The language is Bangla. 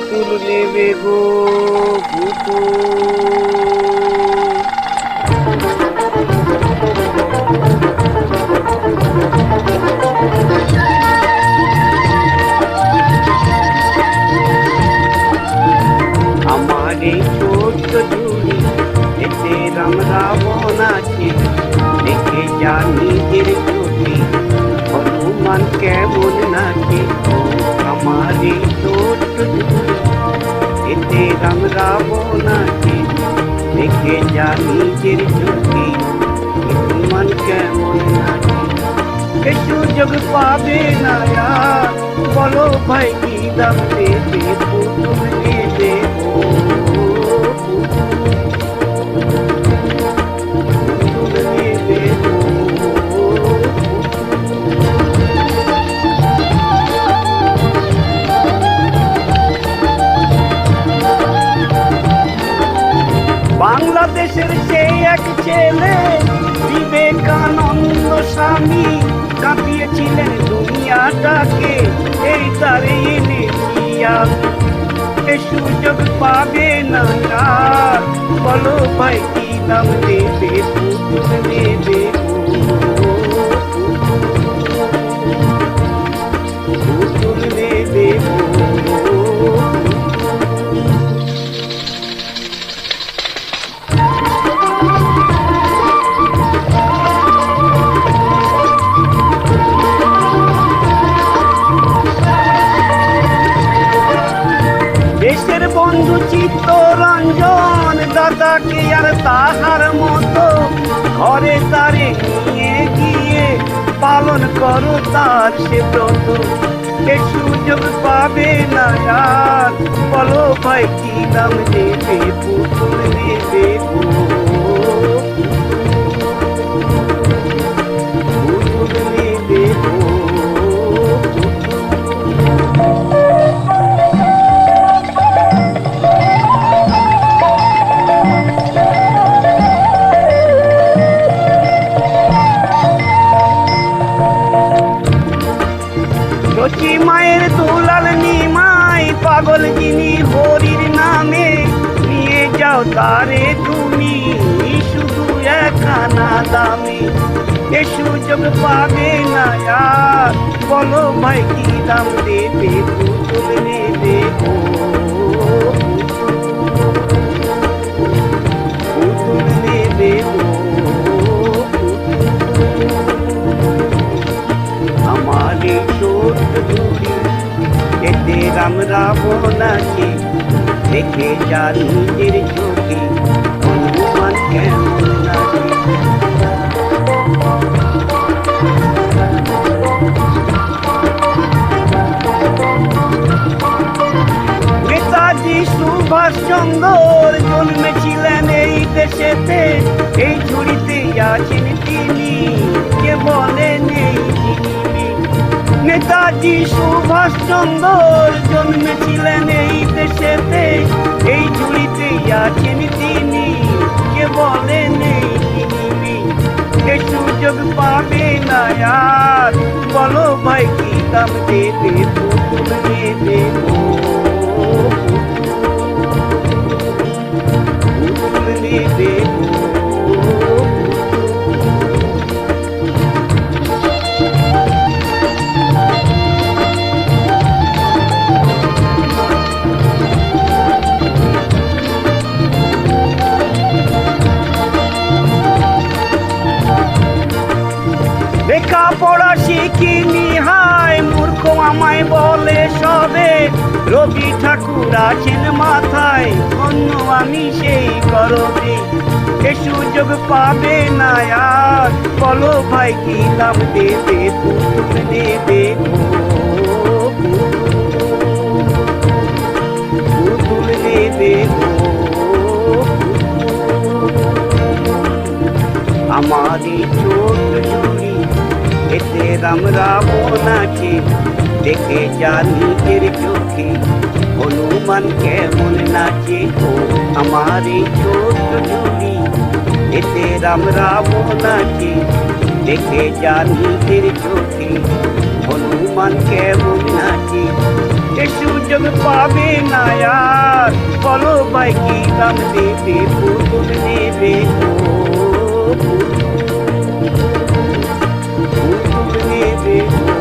পুতুল নেবে গো পুতুল। আমার এই ছোট্ট ঝুড়ি এতে রাম রাবণ আছে, দেখে যা নিজের চোখে হনুমান কেমন নাচে। আমার এই ছোট্ট ঝুড়ি এতে রাম রাবণ আছে, দেখে যা নিজের চোখে হনুমান কেমন নাচে। এ সুযোগ পাবে না আর, বলো ভাই কি দাম দেবে পুতুল নেবে গো পুতুল নেবে গো। বাংলাদেশের সেই এক ছেলে বিবেকানন্দ স্বামী কাঁপিয়েছিলেন দুনিয়াটাকে, এই তারে এনেছি আমি। এ সুযোগ পাবে না আর, বলো ভাই কি দাম দেবে পুতুল নেবে গো পুতুল নেবে গো। দেশের বন্ধু চিত্তরঞ্জন দাদাকে আর তাহার মতো ঘরে তারে নিয়ে গিয়ে পালন করো তার সে ব্রত। এ সুযোগ পাবে না আর, বলো ভাই কি দাম দেবে পুতুল নেবে গো পুতুল নেবে গো। লক্ষ্মী মায়ের দুলাল নিমাই পাগল যিনি হরির নামে, নিয়ে যাও তারে তুমি শুধু একখানা দামে। এ সুযোগ পাবে না আর, বলো ভাই কি দাম দেবে পুতুল নেবে গো পুতুল নেবে গো। আমার এই ছোট্ট ঝুড়ি এতে রাম রাবণ আছে, দেখে যা নিজের চোখে হনুমান কেমন নাচে। নেতাজি সুভাষচন্দ্র জন্মেছিলেন এই দেশেতে, এই ঝুড়িতে আছেন তিনি, কে বলেন এই যিনি। নেতাজি সুভাষচন্দ্র জন্মেছিলেন এই দেশেতে, এই ঝুড়িতে আছেন তিনি, কে বলেন এই যিনি। এ সুযোগ পাবে না আর, বলো ভাই কি দাম দেবে পুতুল নেবে গো পুতুল নেবে গো। লেখাপড়া শিখিনি হায় মূর্খ আমায় বলে সবে, রবি ঠাকুর আছেন মাথায় অন্য আমি সেই করবে। এ সুযোগ পাবে না আর, বলো ভাই কি দাম দেবে পুতুল নেবে গো পুতুল নেবে গো। আমার এই ছোট্ট ঝুড়ি এতে রাম রাবণ আছে, দেখে যা নিজের চোখে হনুমান কেমন নাচে। ও আমার এই ছোট্ট ঝুড়ি এতে রাম রাবণ আছে, দেখে যা নিজের চোখে হনুমান কেমন নাচে। এ সুযোগ পাবে না আর বলো ভাই কি দাম দেবে পুতুল নেবে গো পুতুল নেবে গো